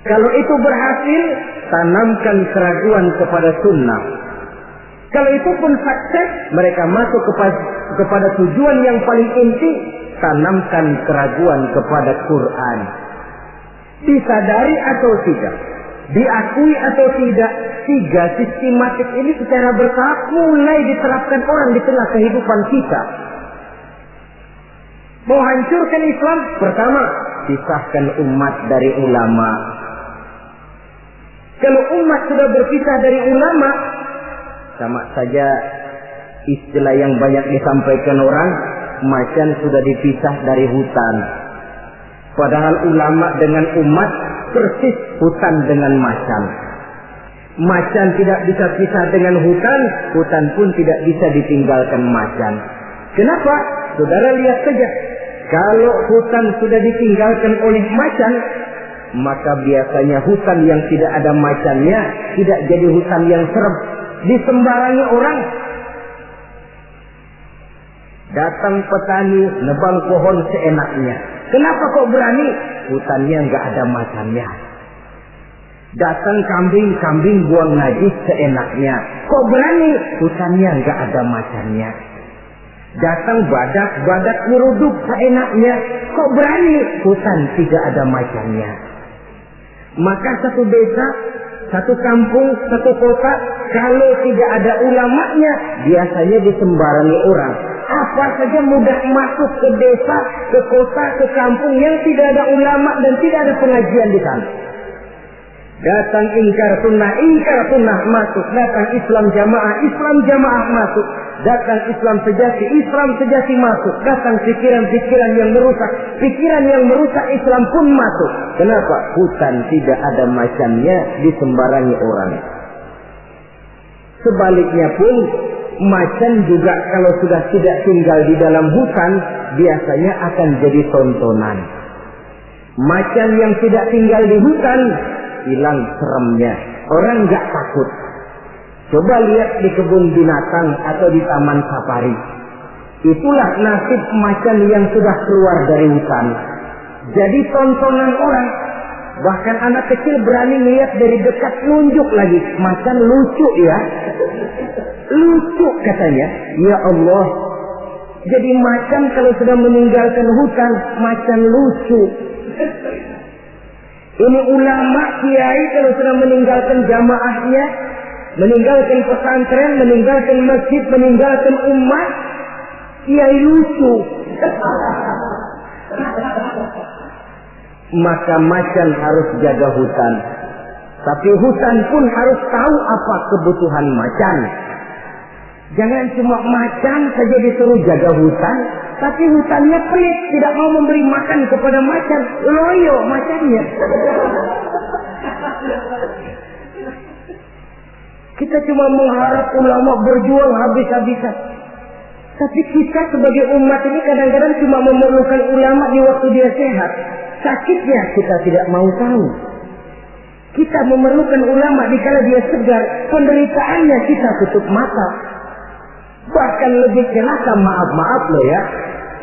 Speaker 1: Kalau itu berhasil, tanamkan keraguan kepada sunnah. Kalau itu pun sukses, mereka masuk kepada tujuan yang paling inti, tanamkan keraguan kepada Quran. Disadari atau tidak, diakui atau tidak, tiga sistematik ini secara bertahap mulai diterapkan orang di tengah kehidupan kita. Mau hancurkan Islam, pertama, pisahkan umat dari ulama. Kalau umat sudah berpisah dari ulama, sama saja istilah yang banyak disampaikan orang, macan sudah dipisah dari hutan. Padahal ulama dengan umat persis hutan dengan macan. Macan tidak bisa pisah dengan hutan, hutan pun tidak bisa ditinggalkan macan. Kenapa? Saudara lihat saja, kalau hutan sudah ditinggalkan oleh macan, maka biasanya hutan yang tidak ada macannya tidak jadi hutan yang serem, disembarangi orang. Datang petani nebang pohon seenaknya. Kenapa kok berani? Hutannya nggak ada macannya. Datang kambing buang najis seenaknya. Kok berani? Hutannya nggak ada macannya. Datang badak nyeruduk seenaknya. Kok berani? Hutan tidak ada macannya. Maka satu desa, satu kampung, satu kota, kalau tidak ada ulamanya, biasanya disembarangi orang. Apa saja mudah masuk ke desa, ke kota, ke kampung yang tidak ada ulama dan tidak ada pengajian di sana. Datang ingkar sunnah masuk. Datang Islam jamaah masuk. Datang Islam sejati masuk. Datang pikiran yang merusak Islam pun masuk. Kenapa? Hutan tidak ada macannya, disembarangi orang. Sebaliknya pun, macan juga kalau sudah tidak tinggal di dalam hutan, biasanya akan jadi tontonan. Macan yang tidak tinggal di hutan, hilang seremnya. Orang nggak takut. Coba lihat di kebun binatang atau di taman safari. Itulah nasib macan yang sudah keluar dari hutan. Jadi tontonan orang. Bahkan anak kecil berani lihat dari dekat, nunjuk lagi. Macan lucu ya. Lucu katanya. Ya Allah. Jadi macan kalau sudah meninggalkan hutan, macan lucu. Ini ulama kiai kalau sudah meninggalkan jamaahnya, meninggalkan pesantren, meninggalkan masjid, meninggalkan umat, kiai lucu. Maka macan harus jaga hutan. Tapi hutan pun harus tahu apa kebutuhan macan. Jangan cuma macan saja disuruh jaga hutan, tapi hutannya pelit, tidak mau memberi makan kepada macan, loyo macannya. Kita cuma mengharap ulama berjuang habis-habisan. Tapi kita sebagai umat ini kadang-kadang cuma memerlukan ulama di waktu dia sehat. Sakitnya kita tidak mau tahu. Kita memerlukan ulama dikala dia segar, penderitaannya kita tutup mata. Bahkan lebih celaka, maaf loh ya,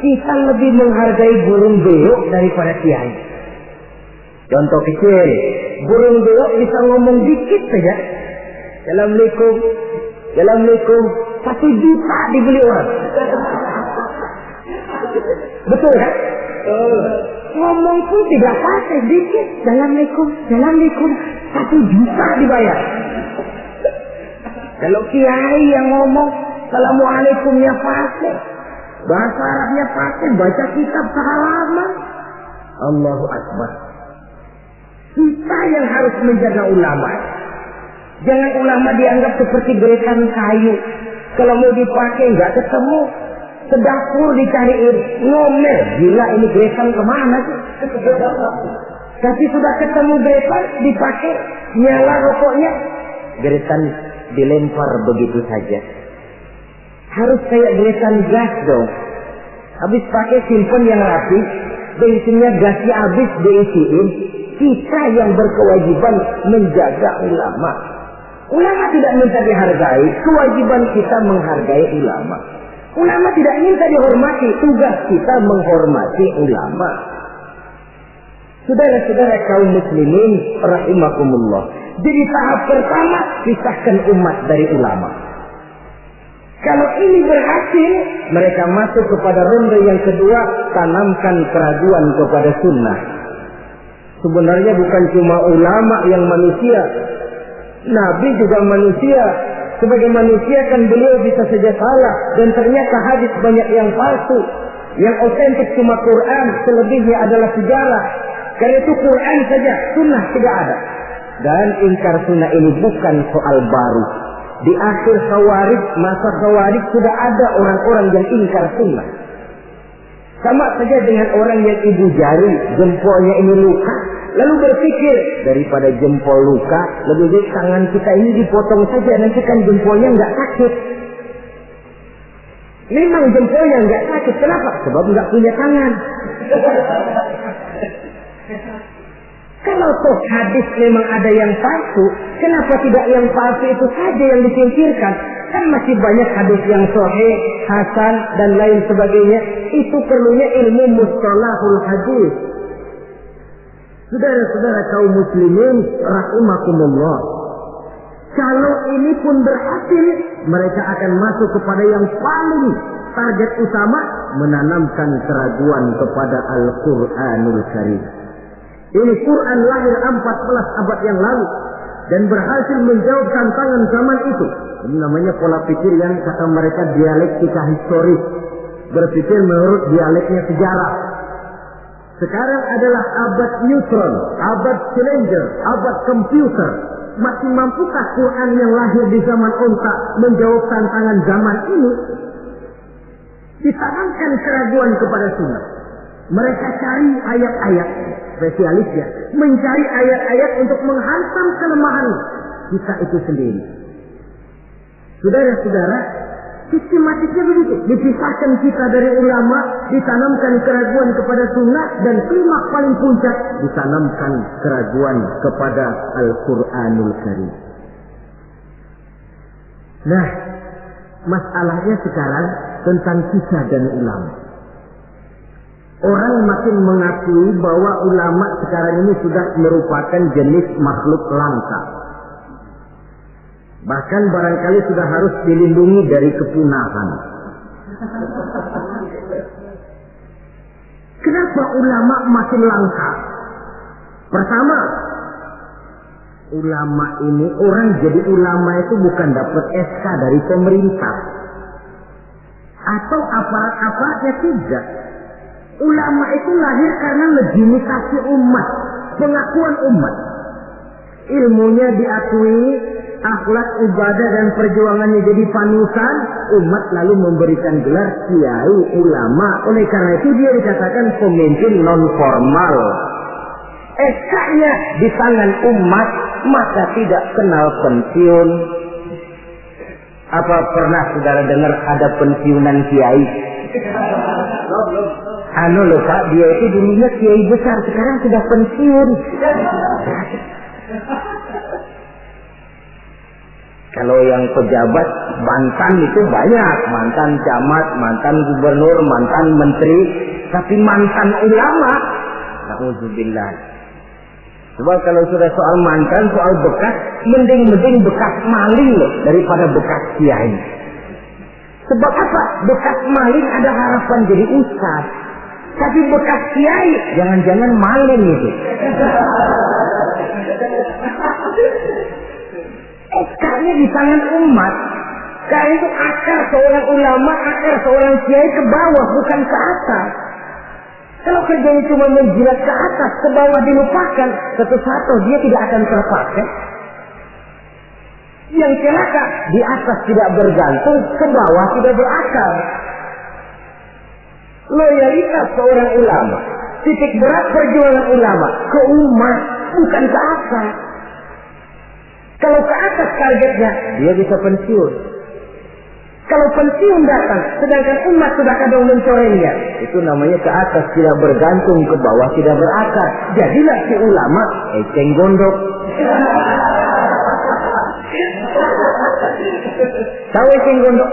Speaker 1: kita lebih menghargai burung beo daripada kiai. Contoh kecil, burung beo bisa ngomong dikit saja. Assalamualaikum, Assalamualaikum, 1 juta dibeli orang. Betul kan? Ngomong pun tidak pakai dikit. Assalamualaikum, Assalamualaikum, 1 juta dibayar. Kalau kiai yang ngomong Assalamualaikumnya pakai, bahasa Arabnya pakai, baca kitab sehalaman. Allahu Akbar. Kita yang harus menjaga ulama. Jangan ulama dianggap seperti gerakan kayu. Kalau mau dipakai nggak ketemu, sedapur dicariin, ngomel. Gila ini gerakan kemana sih? Tapi sudah ketemu gerakan dipakai, nyala rokoknya, gerakan dilempar begitu saja. Harus kayak gerakan gas dong. Habis pakai simpen yang rapi, bensinnya gasnya habis diisiin. Kita yang berkewajiban menjaga ulama. Ulama tidak minta dihargai, kewajiban kita menghargai ulama. Ulama tidak minta dihormati, tugas kita menghormati ulama. Saudara-saudara kaum muslimin rahimakumullah. Jadi tahap pertama, pisahkan umat dari ulama. Kalau ini berhasil, mereka masuk kepada ronde yang kedua, tanamkan keraguan kepada sunnah. Sebenarnya bukan cuma ulama yang manusia, Nabi juga manusia. Sebagai manusia kan beliau bisa saja salah, dan ternyata hadis banyak yang palsu. Yang otentik cuma Quran, selebihnya adalah sejarah. Karena itu Quran saja, sunnah tidak ada. Dan ingkar sunnah ini bukan soal baru. Di akhir Khawarij, masa Khawarij sudah ada orang-orang yang ingkar sunnah. Sama saja dengan orang yang ibu jari, jempolnya ini luka, lalu berpikir daripada jempol luka, lebih baik tangan kita ini dipotong saja, nanti kan jempolnya nggak sakit. Memang jempolnya nggak sakit, kenapa? Sebab nggak punya tangan. Kalau toh hadis memang ada yang palsu, kenapa tidak yang palsu itu saja yang disingkirkan? Kan masih banyak hadis yang sahih, hasan, dan lain sebagainya. Itu perlunya ilmu mustalahul hadis. Saudara-saudara kaum muslimin rahimakumullah. Kalau ini pun berhasil, mereka akan masuk kepada yang paling target utama, menanamkan keraguan kepada Al-Quranul Karim. Ini Quran lahir 14 abad yang lalu dan berhasil menjawab tantangan zaman itu. Ini namanya pola pikir yang kata mereka dialektika historis, berpikir menurut dialeknya sejarah. Sekarang adalah abad neutron, abad cylinder, abad komputer. Masih mampukah Quran yang lahir di zaman onta menjawab tantangan zaman ini? Ditanamkan keraguan kepada sunnah. Mereka cari ayat-ayat, spesialisnya mencari ayat-ayat untuk menghantam kelemahan kita itu sendiri. Saudara-saudara, sistematiknya begitu. Dipisahkan kita dari ulama, ditanamkan keraguan kepada sunnah, dan klimaks paling puncak ditanamkan keraguan kepada Al-Quranul Karim. Nah, masalahnya sekarang tentang kita dan ulama. Orang makin mengakui bahwa ulama sekarang ini sudah merupakan jenis makhluk langka. Bahkan barangkali sudah harus dilindungi dari kepunahan. Kenapa ulama makin langka? Pertama, ulama ini, orang jadi ulama itu bukan dapat SK dari pemerintah atau aparat-aparatnya, tidak. Ulama itu lahir karena legitimasi umat, pengakuan umat. Ilmunya diakui, akhlak, ibadah, dan perjuangannya jadi panutan, umat lalu memberikan gelar kiai, ulama. Oleh karena itu dia dikatakan pemimpin non formal. SK-nya di tangan umat, maka tidak kenal pensiun. Apa pernah saudara dengar ada pensiunan kiai? Anu loh Pak, dia itu dulunya kiai besar, sekarang sudah pensiun. Kalau yang pejabat mantan itu banyak, mantan camat, mantan gubernur, mantan menteri, tapi mantan ulama, na'udzubillah. Sebab kalau sudah soal mantan, soal bekas, mending bekas maling loh daripada bekas kiai. Sebab apa? Bekas maling ada harapan jadi ustaz. Tapi bekas kiai, jangan-jangan maling itu. SK-nya di tangan umat. Karena itu akar seorang ulama, akar seorang kiai ke bawah, bukan ke atas. Kalau kerjanya cuma menjilat ke atas, ke bawah dilupakan, satu-satu dia tidak akan terpakai. Yang celaka, di atas tidak bergantung, ke bawah tidak berakar. Loyalitas seorang ulama, titik berat perjuangan ulama, ke umat, bukan ke atas. Kalau ke atas targetnya, dia bisa pensiun. Kalau pensiun datang, sedangkan umat sudah kadang mencorengnya, itu namanya ke atas tidak bergantung, ke bawah tidak berakar. Jadilah si ulama eceng gondok. Tahu eceng gondok?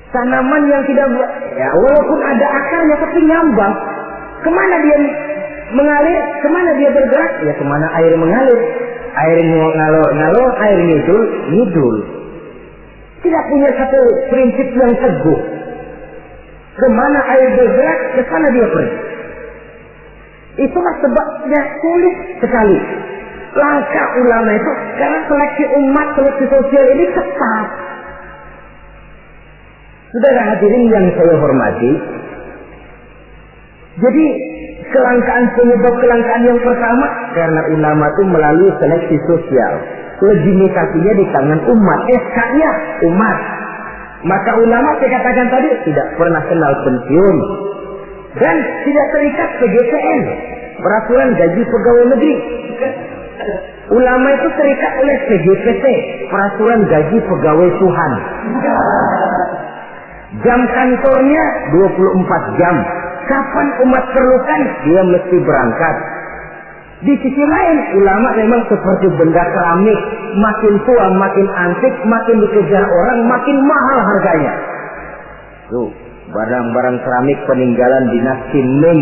Speaker 1: Tanaman yang tidak, ya walaupun ada akarnya tapi nyambang. Kemana dia mengalir? Kemana dia bergerak? Ya kemana air mengalir. Air ngalor, air ngidul. Tidak punya satu prinsip yang teguh. Kemana air bergerak, ke sana dia pergi. Itulah sebabnya sulit sekali langkah ulama itu, karena seleksi umat, seleksi sosial ini ketat. Saudara hadirin yang saya hormati, jadi penyebab kelangkaan yang pertama karena ulama itu melalui seleksi sosial. Legitimasinya di tangan umat, SK-nya umat. Maka ulama saya katakan tadi tidak pernah kenal pensiun dan tidak terikat PGPN, peraturan gaji pegawai negeri. Ulama itu terikat oleh PGPT, peraturan gaji pegawai Tuhan. Jam kantornya 24 jam. Kapan umat perlukan, dia mesti berangkat. Di sisi lain, ulama memang seperti benda keramik. Makin tua, makin antik, makin dikejar orang, makin mahal harganya. Tuh, barang-barang keramik peninggalan dinasti Ming.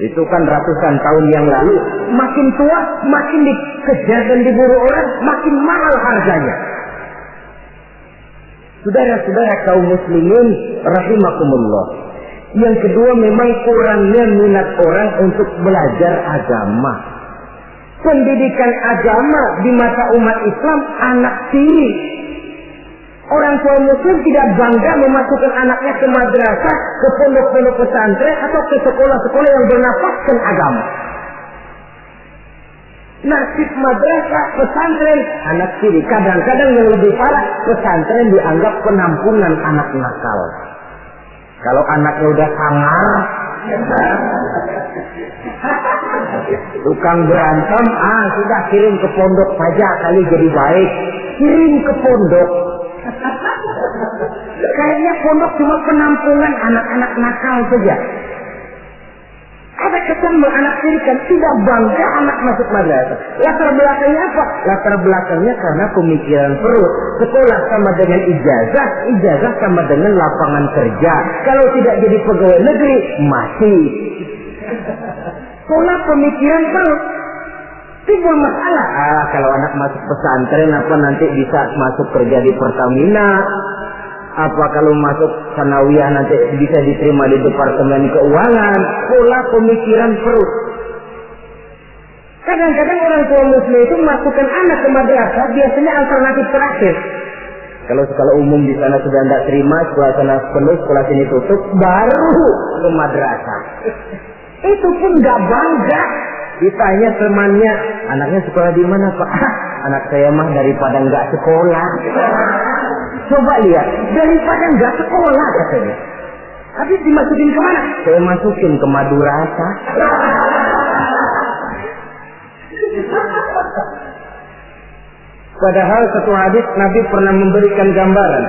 Speaker 1: Itu kan ratusan tahun yang lalu. Makin tua, makin dikejar dan diburu orang, makin mahal harganya. Saudara-saudara kaum muslimin rahimakumullah. Yang kedua, memang kurangnya minat orang untuk belajar agama. Pendidikan agama di mata umat Islam anak tiri. Orang tua muslim tidak bangga memasukkan anaknya ke madrasah, ke pondok-pondok pesantren, atau ke sekolah-sekolah yang bernafaskan agama. Nasib madrasah, pesantren, anak tiri. Kadang-kadang yang lebih parah, pesantren dianggap penampungan anak nakal. Kalau anaknya udah sangar, tukang berantem, sudah kirim ke pondok saja kali jadi baik. Kirim ke pondok. Kayaknya pondok cuma penampungan anak-anak nakal saja. Ada kesan anak tiri kan tidak bangga anak masuk madrasah. Latar belakangnya apa? Latar belakangnya karena pemikiran perut. Sekolah sama dengan ijazah, ijazah sama dengan lapangan kerja. Kalau tidak jadi pegawai negeri, mati. Pola pemikiran perut. Timbul masalah. Kalau anak masuk pesantren, apa nanti bisa masuk kerja di Pertamina? Apa kalau masuk sanawiyah nanti bisa diterima di Departemen Keuangan? Pola pemikiran perut. Kadang-kadang orang tua muslim itu masukkan anak ke madrasah biasanya alternatif terakhir. Kalau sekolah umum di sana sudah tidak terima, sekolah sana penuh, sekolah sini tutup, baru ke madrasah. Itu pun nggak bangga. Ditanya temannya, anaknya sekolah di mana Pak? Anak saya mah daripada nggak sekolah. Coba lihat, daripada nggak sekolah katanya. Habis dimasukin kemana? Saya masukin ke Madurasa. Padahal satu hadis Nabi pernah memberikan gambaran.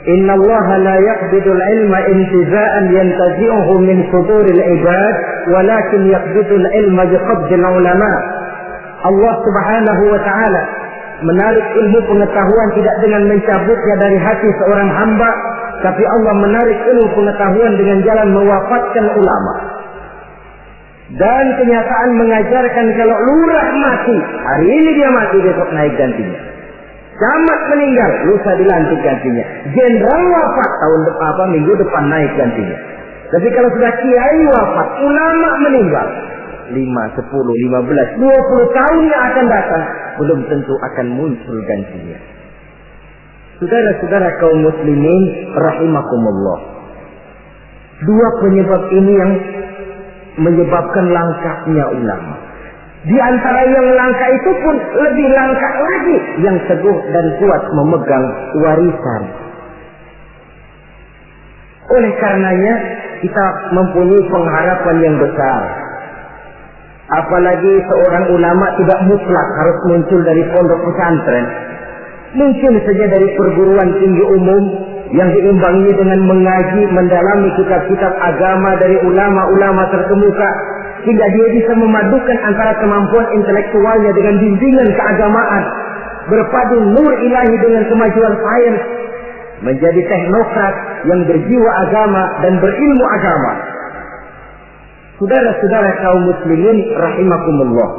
Speaker 1: Inna Allah la yaqbidul ilma intiza'an yantazi'uhu min suduril ibad, walakin yaqbidul ilma biqabdil ulama. Allah Subhanahu wa ta'ala menarik ilmu pengetahuan tidak dengan mencabutnya dari hati seorang hamba, tapi Allah menarik ilmu pengetahuan dengan jalan mewafatkan ulama. Dan kenyataan mengajarkan kalau lurah mati, hari ini dia mati, besok naik gantinya. Camat meninggal, lusa dilantik gantinya. Jenderal wafat, tahun depan minggu depan naik gantinya. Tapi kalau sudah kiai wafat, ulama meninggal, 5, 10, 15, 20 tahun yang akan datang, belum tentu akan muncul gantinya. Saudara-saudara kaum muslimin rahimakumullah. Dua penyebab ini yang menyebabkan langkahnya ulama. Di antara yang langka itu pun lebih langka lagi yang teguh dan kuat memegang warisan. Oleh karenanya kita mempunyai pengharapan yang besar. Apalagi seorang ulama tidak mutlak harus muncul dari pondok pesantren. Mungkin saja dari perguruan tinggi umum yang diimbangi dengan mengaji, mendalami kitab-kitab agama dari ulama-ulama terkemuka, sehingga dia bisa memadukan antara kemampuan intelektualnya dengan bimbingan keagamaan, berpadu nur ilahi dengan kemajuan sains, menjadi teknokrat yang berjiwa agama dan berilmu agama. Saudara-saudara kaum muslimin rahimakumullah,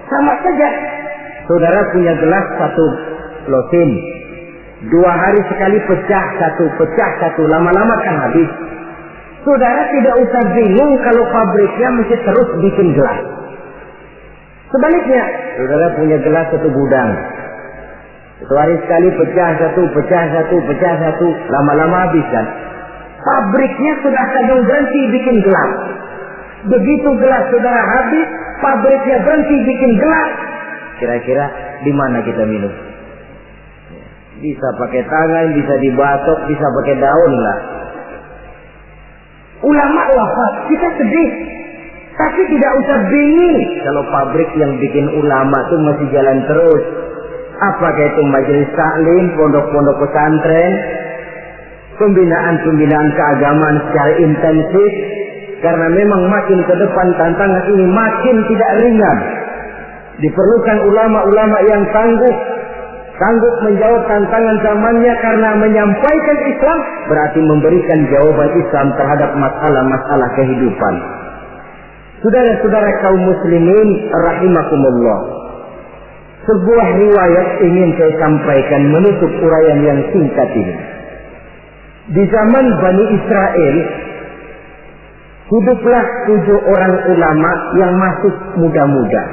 Speaker 1: sama saja saudara punya gelas satu lotin, 2 hari sekali pecah satu, lama-lama kan habis. Saudara tidak usah bingung kalau pabriknya mesti terus bikin gelas. Sebaliknya, saudara punya gelas satu gudang, 1 hari sekali pecah satu, lama-lama habis kan. Pabriknya sudah kadang berhenti bikin gelas. Begitu gelas saudara habis, pabriknya berhenti bikin gelas. Kira-kira di mana kita minum? Bisa pakai tangan, bisa dibatok, bisa pakai daun lah. Ulama wafat, kita sedih. Tapi tidak usah bingung kalau pabrik yang bikin ulama itu masih jalan terus. Apakah itu majelis taklim, pondok-pondok pesantren, pembinaan keagamaan secara intensif. Karena memang makin ke depan tantangan ini makin tidak ringan. Diperlukan ulama-ulama yang sanggup menjawab tantangan zamannya, karena menyampaikan Islam berarti memberikan jawaban Islam terhadap masalah-masalah kehidupan. Saudara-saudara kaum muslimin rahimakumullah. Sebuah riwayat ingin saya sampaikan menutup uraian yang singkat ini. Di zaman Bani Israel, hiduplah 7 orang ulama yang masih muda-muda.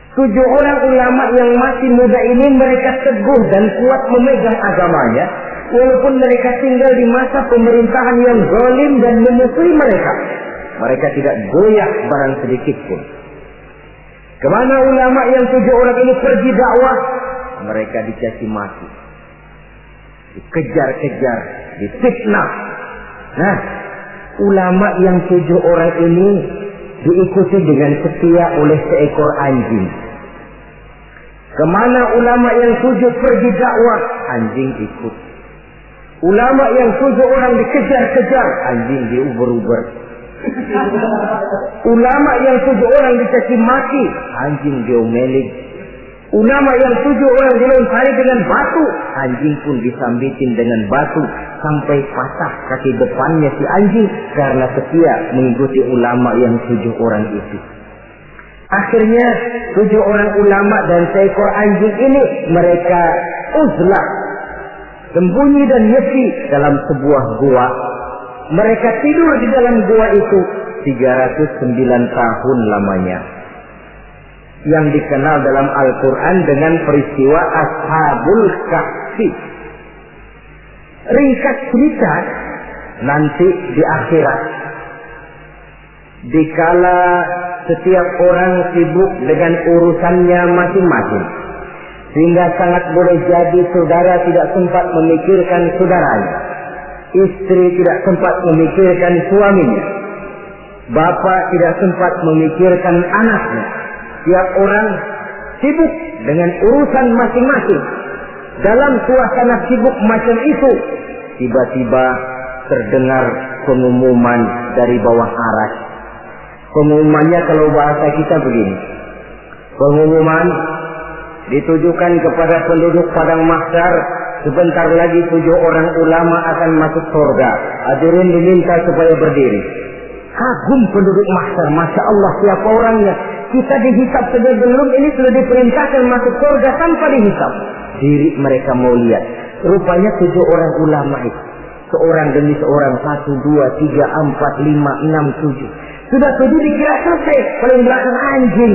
Speaker 1: 7 orang ulama yang masih muda ini mereka teguh dan kuat memegang agamanya, walaupun mereka tinggal di masa pemerintahan yang zalim dan memusuhi mereka. Mereka tidak goyah barang sedikit pun. Kemana ulama yang 7 orang ini pergi dakwah, mereka dicaci maki, dikejar-kejar, difitnah. Nah, ulama yang 7 orang ini diikuti dengan setia oleh seekor anjing. Kemana ulama yang 7 pergi dakwah, anjing ikut. Ulama yang 7 orang dikejar-kejar, anjing diuber-uber. Ulama yang 7 orang dicaci maki, anjing diomelin. Ulama yang 7 orang dilempari dengan batu, anjing pun disambitin dengan batu sampai patah kaki depannya si anjing karena setia mengikuti ulama yang 7 orang itu. Akhirnya 7 orang ulama dan seekor anjing ini mereka uzlah, sembunyi dan nyepi dalam sebuah gua. Mereka tidur di dalam gua itu 309 tahun lamanya, yang dikenal dalam Al-Quran dengan peristiwa Ashabul Kahfi. Ringkas cerita, nanti di akhirat, dikala setiap orang sibuk dengan urusannya masing-masing, sehingga sangat boleh jadi saudara tidak sempat memikirkan saudaranya, istri tidak sempat memikirkan suaminya, bapak tidak sempat memikirkan anaknya. Tiap orang sibuk dengan urusan masing-masing. Dalam suasana sibuk macam itu, tiba-tiba terdengar pengumuman dari bawah aras. Pengumumannya kalau bahasa kita begini. Pengumuman ditujukan kepada penduduk padang mahsyar, sebentar lagi 7 orang ulama akan masuk surga. Hadirin diminta supaya berdiri. Kagum penduduk mahsyar, Masya Allah siapa orangnya. Kita dihisab saja belum, ini sudah diperintahkan masuk surga tanpa dihisab. Diri mereka mau lihat. Rupanya 7 orang ulama itu. Seorang demi seorang, 1, 2, 3, 4, 5, 6, 7. Sudah 7 dikira selesai. Paling belakang anjing.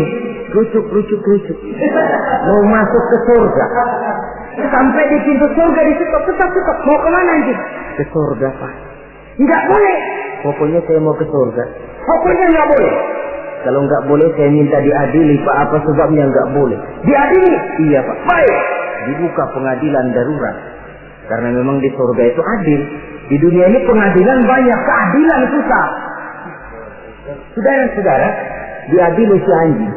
Speaker 1: Rucuk. Mau masuk ke surga. Sampai di pintu surga tetap. Mau kemana anjing? Ke surga, Pak. Enggak boleh. Pokoknya saya mau ke surga. Pokoknya enggak boleh. Kalau enggak boleh saya minta diadili, Pak. Apa sebabnya enggak boleh? Diadili? Iya, Pak. Baik. Dibuka pengadilan darurat. Karena memang di surga itu adil. Di dunia ini pengadilan banyak, keadilan susah. Saudara-saudara, diadili si anjing.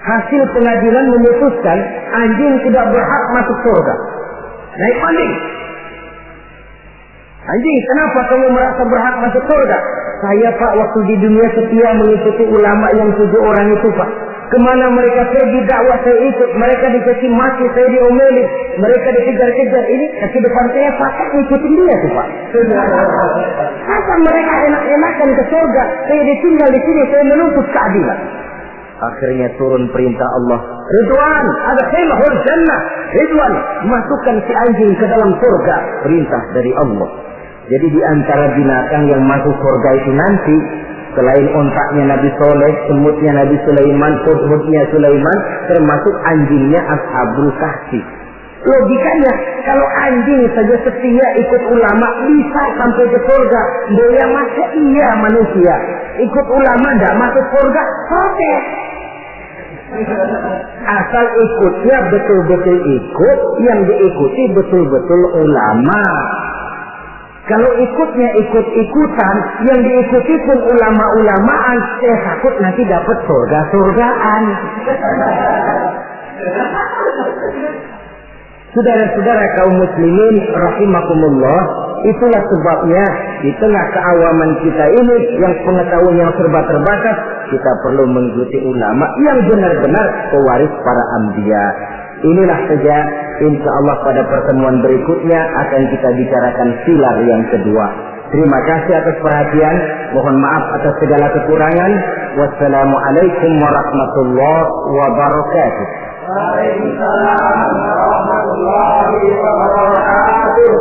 Speaker 1: Hasil pengadilan memutuskan anjing tidak berhak masuk surga. Naik banding. Anjing, kenapa kamu merasa berhak masuk surga? Saya, Pak, waktu di dunia setia mengikuti ulama yang 7 orang itu, Pak. Kemana mereka pergi dakwah saya ikut. Mereka dikasih mati, saya diomeli. Mereka dikejar-kejar. Ini kaki depan saya pakai ngikutin dia tuh, Pak. Masa mereka enak-enakan ke surga, saya ditinggal di sini, saya menuntut keadilan. Akhirnya turun perintah Allah. Ridwan, ada khilahul jannah. Ridwan, masukkan si anjing ke dalam surga. Perintah dari Allah. Jadi di antara binatang yang masuk surga itu nanti, selain ontaknya Nabi Soleh, semutnya Nabi Sulaiman, hudhudnya Sulaiman, termasuk anjingnya Ashabul Kahfi. Logikanya, kalau anjing saja setia ikut ulama bisa sampai ke surga, dia masa iya manusia ikut ulama tidak masuk surga, protes. Asal ikutnya betul-betul ikut, yang diikuti betul-betul ulama. Kalau ikutnya ikut-ikutan, yang diikuti pun ulama-ulamaan, saya takut nanti dapat surga-surgaan. Saudara-saudara kaum muslimin rahimakumullah, itulah sebabnya di tengah keawaman kita ini yang pengetahuan yang serba terbatas, kita perlu mengikuti ulama yang benar-benar pewaris para anbiya. Inilah saja, insya Allah pada pertemuan berikutnya akan kita bicarakan pilar yang kedua. Terima kasih atas perhatian, mohon maaf atas segala kekurangan. Wassalamualaikum warahmatullahi wabarakatuh. Waalaikumsalam warahmatullahi wabarakatuh.